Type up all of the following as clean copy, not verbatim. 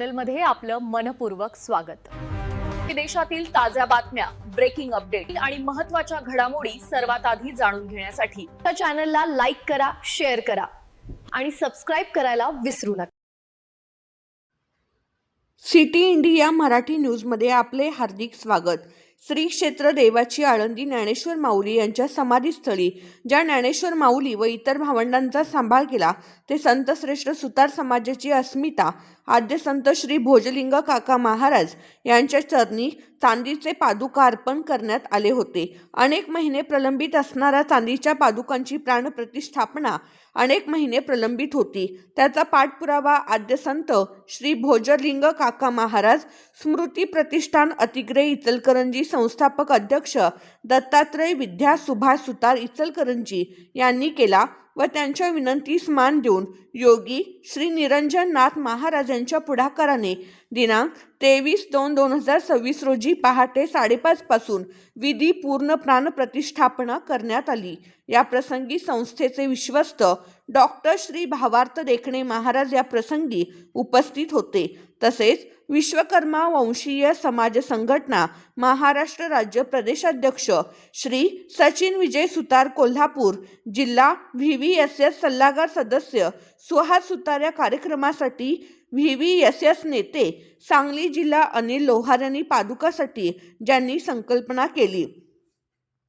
चॅनलमध्ये आपलं मनपूर्वक स्वागत। देशातील ताज्या बातम्या, ब्रेकिंग अपडेट आणि महत्त्वाच्या घडामोडी सर्वात आधी जाणून घेण्यासाठी या चॅनलला लाईक करा, शेअर करा आणि सबस्क्राइब करायला विसरू नका। सिटी इंडिया मराठी न्यूज मध्ये आपले हार्दिक स्वागत। श्री क्षेत्र देवाची आळंदी ज्ञानेश्वर माऊली यांच्या समाधीस्थळी ज्या ज्ञानेश्वर माऊली व इतर भावंडांचा सांभाळ केला ते संत श्रेष्ठ सुतार समाजाची अस्मिता आद्य संत श्री भोजलिंग काका महाराज यांच्या चरणी चांदीचे पादुका अर्पण करण्यात आले होते। अनेक महिने प्रलंबित असणाऱ्या चांदीच्या पादुकांची प्राणप्रतिष्ठापना अनेक महिने प्रलंबित होती। त्याचा पाठपुरावा आद्य संत श्री भोजलिंग काका महाराज स्मृती प्रतिष्ठान अतिग्रे इचलकरंजी संस्थापक अध्यक्ष दत्तात्रय विद्या सुभाष सुतार इचलकरंजी यांनी केला व त्यांच्या विनंतीस मान देऊन योगी श्री निरंजन नाथ महाराजांच्या पुढाकाराने दिनांक 23/2/2026 रोजी पहाटे 5:30 पासून विधी पूर्ण प्राण प्रतिष्ठापना करण्यात आली। या प्रसंगी संस्थेचे विश्वस्त डॉक्टर श्री भावार्थ देखणे महाराज या प्रसंगी उपस्थित होते। तसेच विश्वकर्मा वंशीय समाज संघटना महाराष्ट्र राज्य प्रदेशाध्यक्ष श्री सचिन विजय सुतार कोल्हापूर जिल्हा VVSS सल्लागार सदस्य सुहास सुतार या कार्यक्रमासाठी VVSS नेते सांगली जिल्हा अनिल लोहार यांनी पादुकासाठी ज्यांनी संकल्पना केली।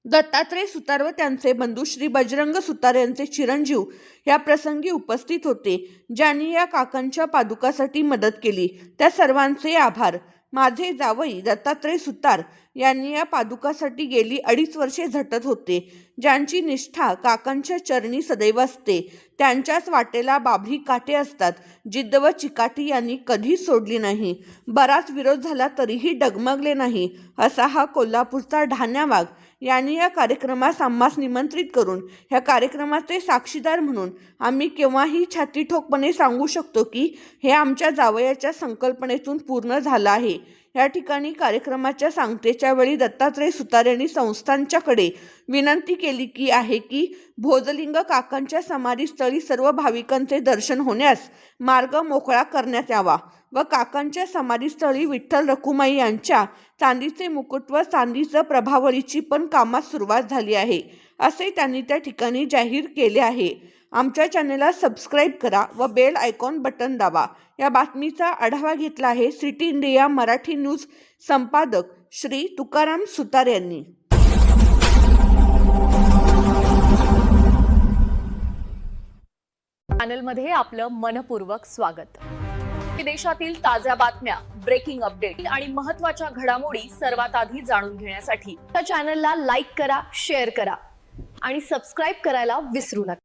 दत्तात्रय सुतार व त्यांचे बंधू श्री बजरंग सुतार यांचे चिरंजीव या प्रसंगी उपस्थित होते, ज्यांनी या काकांच्या पादुकासाठी मदत केली। त्या सर्वांचे आभार। माझे जावई दत्तात्रय सुतार यांनी या पादुकासाठी गेली 2.5 वर्षे झटत होते, ज्यांची निष्ठा काकांच्या चरणी सदैव असते। त्यांच्याच वाटेला बाभरी काटे असतात। जिद्द व चिकाटी यांनी कधी सोडली नाही। बराच विरोध झाला तरीही डगमगले नाही, असा हा कोल्हापूरचा ढाण्या वाघ यांनी या कार्यक्रमास आम्हास निमंत्रित करून या कार्यक्रमाचे साक्षीदार म्हणून आम्ही केव्हाही छातीठोकपणे सांगू शकतो की हे आमच्या जावयाच्या संकल्पनेतून पूर्ण झालं आहे। या ठिकाणी कार्यक्रमाच्या सांगतेच्या वेळी दत्तात्रय सुतार यांनी संस्थांच्याकडे विनंती केली की आहे की भोजलिंग काकांच्या समाधीस्थळी सर्व भाविकांचे दर्शन होण्यास मार्ग मोकळा करण्यात यावा व काकांच्या समाधीस्थळी विठ्ठल रखुमाई यांच्या चांदीचे मुकुट व चांदीचं प्रभावळीची पण कामास सुरुवात झाली आहे, असे त्यांनी त्या ठिकाणी जाहीर केले आहे। आमच्या चॅनलला सबस्क्राईब करा व बेल आयकॉन बटन दाबा। या बातमीचा आढावा घेतला आहे सिटी इंडिया मराठी न्यूज संपादक श्री तुकाराम सुतार यांनी। चॅनलमध्ये आपलं मनपूर्वक स्वागत। देशातील ताज्या बातम्या, ब्रेकिंग अपडेट आणि महत्त्वाच्या घडामोडी सर्वात आधी जाणून घेण्यासाठी या चॅनलला लाईक करा, शेअर करा आणि सबस्क्राइब करायला विसरू नका।